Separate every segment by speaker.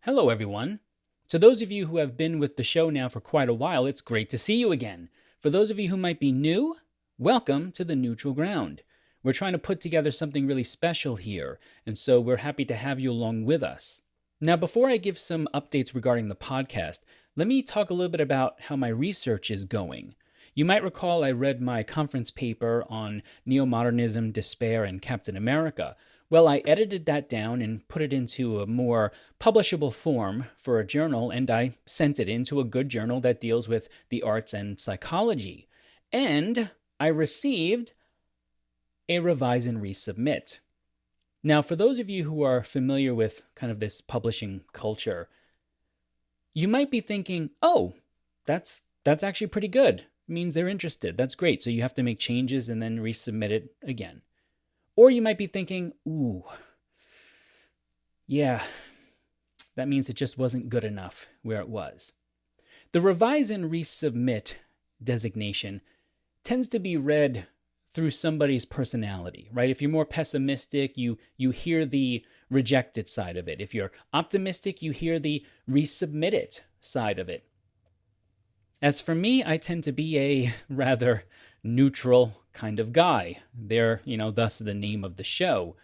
Speaker 1: Hello, everyone. To those of you who have been with the show now for quite a while, it's great to see you again. For those of you who might be new, welcome to the Neutral Ground. We're trying to put together something really special here, and so we're happy to have you along with us. Now, before I give some updates regarding the podcast, let me talk a little bit about how my research is going. You might recall I read my conference paper on neo-modernism, despair, and Captain America. Well, I edited that down and put it into a more publishable form for a journal, and I sent it into a good journal that deals with the arts and psychology. And I received a revise and resubmit. Now, for those of you who are familiar with kind of this publishing culture, you might be thinking, oh, that's actually pretty good. It means they're interested. That's great. So you have to make changes and then resubmit it again. Or you might be thinking, ooh, yeah, that means it just wasn't good enough where it was. The revise and resubmit designation tends to be read through somebody's personality, right? If you're more pessimistic, you hear the rejected side of it. If you're optimistic, you hear the resubmit it side of it. As for me, I tend to be a rather neutral kind of guy. Thus the name of the show.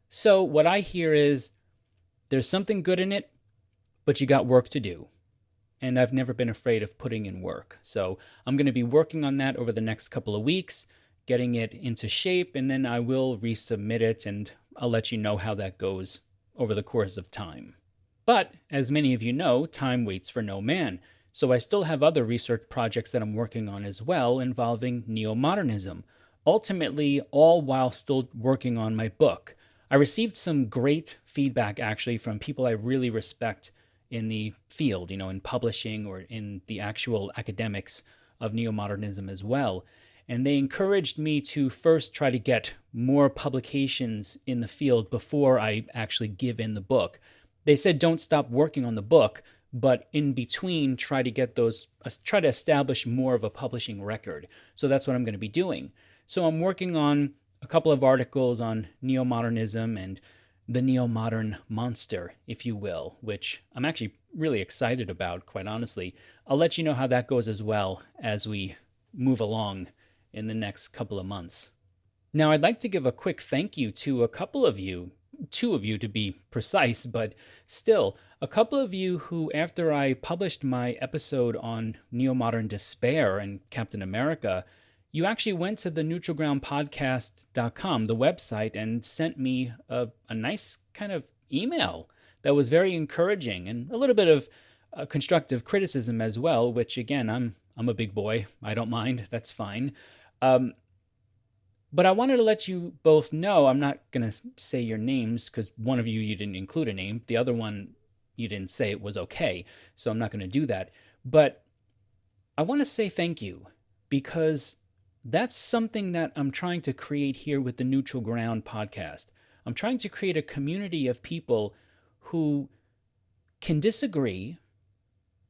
Speaker 1: So what I hear is, there's something good in it, but you got work to do. And I've never been afraid of putting in work. So I'm going to be working on that over the next couple of weeks, getting it into shape, and then I will resubmit it, and I'll let you know how that goes over the course of time. But, as many of you know, time waits for no man. So I still have other research projects that I'm working on as well involving neo-modernism, ultimately all while still working on my book. I received some great feedback actually from people I really respect in the field, in publishing or in the actual academics of neo-modernism as well. And they encouraged me to first try to get more publications in the field before I actually give in the book. They said don't stop working on the book, but in between try to establish more of a publishing record. So that's what I'm going to be doing. So I'm working on a couple of articles on neo-modernism and the neo-modern monster, if you will, which I'm actually really excited about, quite honestly. I'll let you know how that goes as well as we move along in the next couple of months. Now, I'd like to give a quick thank you to a couple of you, 2 of you to be precise, but still, a couple of you who, after I published my episode on neo-modern despair and Captain America, you actually went to the neutralgroundpodcast.com, the website, and sent me a nice kind of email that was very encouraging and a little bit of constructive criticism as well, which again, I'm a big boy. I don't mind. That's fine. But I wanted to let you both know, I'm not going to say your names because one of you didn't include a name. The other one, you didn't say it was okay. So I'm not going to do that. But I want to say thank you because that's something that I'm trying to create here with the Neutral Ground podcast. I'm trying to create a community of people who can disagree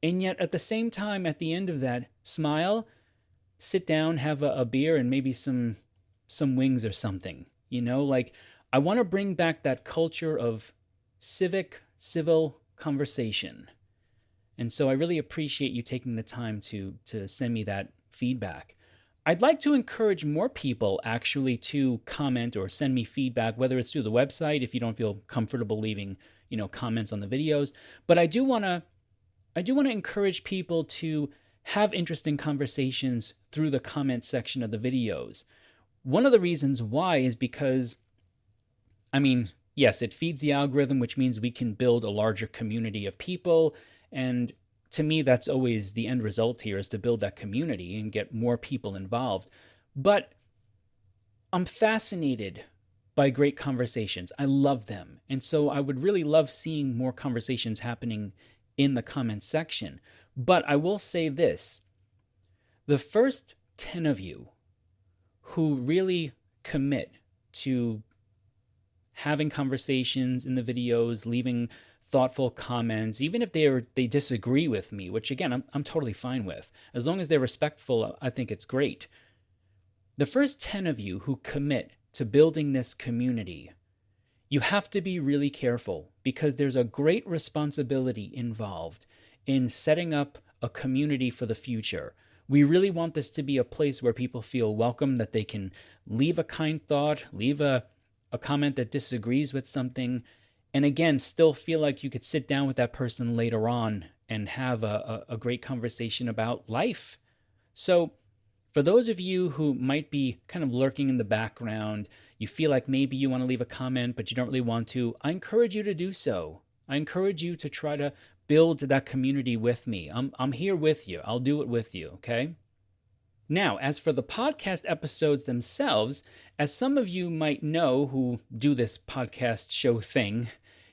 Speaker 1: and yet at the same time, at the end of that, smile, sit down, have a beer and maybe some wings or something. I want to bring back that culture of civil conversation. And so I really appreciate you taking the time to send me that feedback. I'd like to encourage more people actually to comment or send me feedback, whether it's through the website if you don't feel comfortable leaving, comments on the videos. But I do want to encourage people to have interesting conversations through the comment section of the videos. One of the reasons why is because, yes, it feeds the algorithm, which means we can build a larger community of people. And to me, that's always the end result here, is to build that community and get more people involved. But I'm fascinated by great conversations. I love them. And so I would really love seeing more conversations happening in the comments section. But I will say this, the first 10 of you who really commit to having conversations in the videos, leaving thoughtful comments, even if they disagree with me, which again, I'm totally fine with. As long as they're respectful, I think it's great. The first 10 of you who commit to building this community, you have to be really careful because there's a great responsibility involved in setting up a community for the future. We really want this to be a place where people feel welcome, that they can leave a kind thought, leave a comment that disagrees with something, and again, still feel like you could sit down with that person later on and have a great conversation about life. So for those of you who might be kind of lurking in the background, you feel like maybe you want to leave a comment, but you don't really want to, I encourage you to do so. I encourage you to try to build that community with me. I'm here with you. I'll do it with you, okay? Now, as for the podcast episodes themselves, as some of you might know who do this podcast show thing,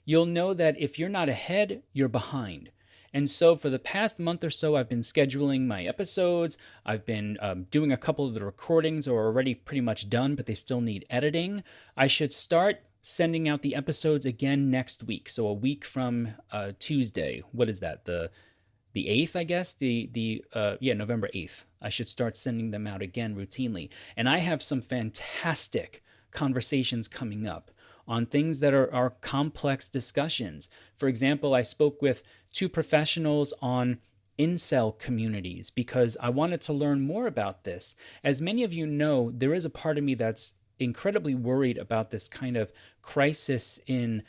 Speaker 1: you'll know that if you're not ahead, you're behind. And so for the past month or so, I've been scheduling my episodes. I've been doing a couple of the recordings are already pretty much done, but they still need editing. I should start sending out the episodes again next week. So a week from Tuesday. What is that? The 8th, I guess? November 8th. I should start sending them out again routinely. And I have some fantastic conversations coming up on things that are complex discussions. For example, I spoke with 2 professionals on incel communities because I wanted to learn more about this. As many of you know, there is a part of me that's incredibly worried about this kind of crisis in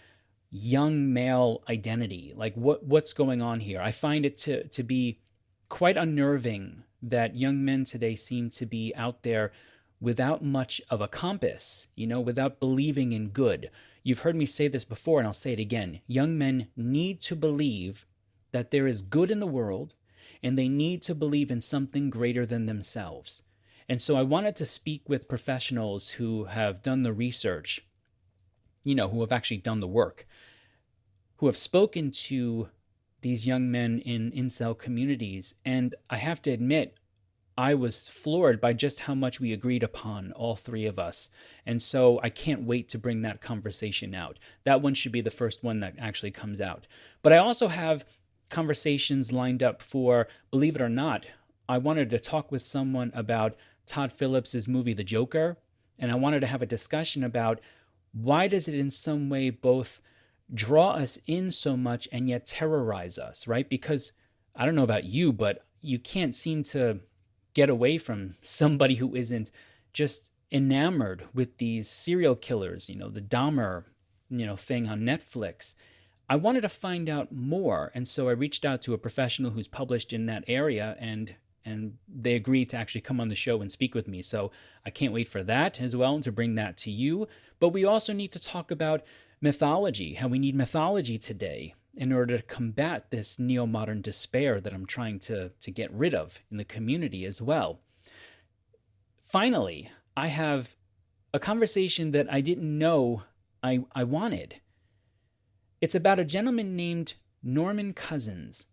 Speaker 1: young male identity. Like what's going on here? I find it to be quite unnerving that young men today seem to be out there without much of a compass, without believing in good. You've heard me say this before, and I'll say it again. Young men need to believe that there is good in the world, and they need to believe in something greater than themselves. And so I wanted to speak with professionals who have done the research, who have actually done the work, who have spoken to these young men in incel communities. And I have to admit, I was floored by just how much we agreed upon, all 3 of us. And so I can't wait to bring that conversation out. That one should be the first one that actually comes out. But I also have conversations lined up for, believe it or not, I wanted to talk with someone about Todd Phillips' movie The Joker. And I wanted to have a discussion about why does it in some way both draw us in so much and yet terrorize us, right? Because I don't know about you, but you can't seem to get away from somebody who isn't just enamored with these serial killers, the Dahmer, thing on Netflix. I wanted to find out more, and so I reached out to a professional who's published in that area, and they agreed to actually come on the show and speak with me. So I can't wait for that as well and to bring that to you. But we also need to talk about mythology, how we need mythology today in order to combat this neo-modern despair that I'm trying to get rid of in the community as well. Finally, I have a conversation that I didn't know I wanted. It's about a gentleman named Norman Cousins,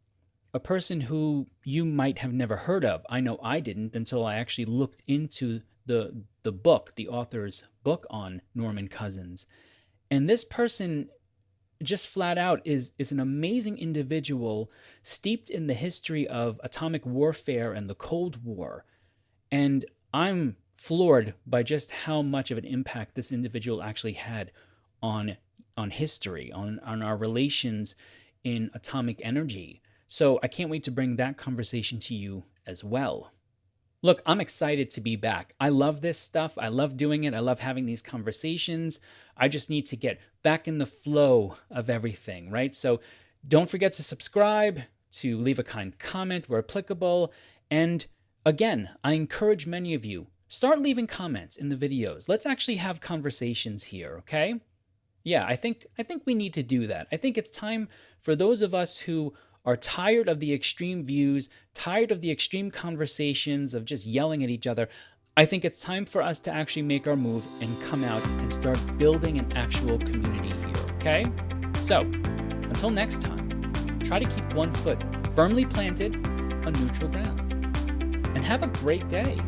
Speaker 1: a person who you might have never heard of. I know I didn't until I actually looked into the book, the author's book on Norman Cousins. And this person just flat out is an amazing individual steeped in the history of atomic warfare and the Cold War. And I'm floored by just how much of an impact this individual actually had on history, on our relations in atomic energy. So I can't wait to bring that conversation to you as well. Look, I'm excited to be back. I love this stuff. I love doing it. I love having these conversations. I just need to get back in the flow of everything, right? So don't forget to subscribe, to leave a kind comment where applicable. And again, I encourage many of you, start leaving comments in the videos. Let's actually have conversations here, okay? Yeah, I think we need to do that. I think it's time for those of us who are tired of the extreme views, tired of the extreme conversations of just yelling at each other. I think it's time for us to actually make our move and come out and start building an actual community here, okay? So, until next time, try to keep one foot firmly planted on neutral ground. And have a great day.